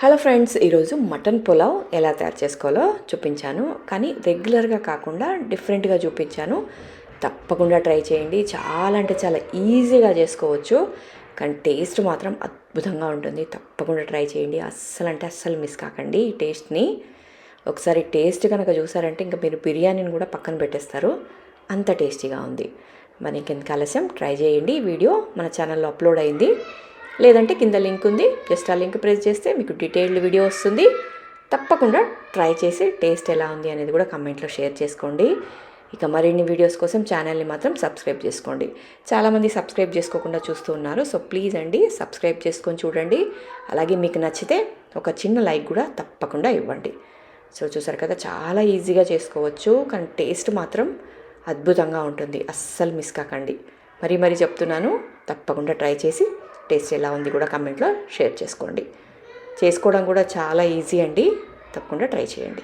Hello friends, ఈరోజు mutton pulao ఎలా తయారు చేసుకోవాలో చూపించాను. కానీ రెగ్యులర్గా కాకుండా డిఫరెంట్గా చూపించాను. తప్పకుండా ట్రై చేయండి. చాలా అంటే చాలా ఈజీగా చేసుకోవచ్చు, కానీ టేస్ట్ మాత్రం అద్భుతంగా ఉంటుంది. తప్పకుండా ట్రై చేయండి. అస్సలు మిస్ కాకండి ఈ టేస్ట్ని. ఒకసారి టేస్ట్ కనుక చూసారంటే ఇంకా మీరు బిర్యానీని కూడా పక్కన పెట్టేస్తారు, అంత టేస్టీగా ఉంది. మరి ఇంకెందుకు ఆలస్యం, ట్రై చేయండి. వీడియో మన ఛానల్లో అప్లోడ్ అయింది, లేదంటే కింద లింక్ ఉంది, జస్ట్ ఆ లింక్ ప్రెస్ చేస్తే మీకు డీటెయిల్డ్ వీడియో వస్తుంది. తప్పకుండా ట్రై చేసి టేస్ట్ ఎలా ఉంది అనేది కూడా కమెంట్లో షేర్ చేసుకోండి. ఇక మరిన్ని వీడియోస్ కోసం ఛానల్ని మాత్రం సబ్స్క్రైబ్ చేసుకోండి. చాలామంది సబ్స్క్రైబ్ చేసుకోకుండా చూస్తూ ఉన్నారు, సో ప్లీజ్ అండి సబ్స్క్రైబ్ చేసుకొని చూడండి. అలాగే మీకు నచ్చితే ఒక చిన్న లైక్ కూడా తప్పకుండా ఇవ్వండి. సో చూసారు కదా, చాలా ఈజీగా చేసుకోవచ్చు, కానీ టేస్ట్ మాత్రం అద్భుతంగా ఉంటుంది. అస్సలు మిస్ కాకండి. మరీ చెప్తున్నాను, తప్పకుండా ట్రై చేసి టేస్ట్ ఎలా ఉంది కూడా కమెంట్లో షేర్ చేసుకోండి. చేసుకోవడం కూడా చాలా ఈజీ అండి. తప్పకుండా ట్రై చేయండి.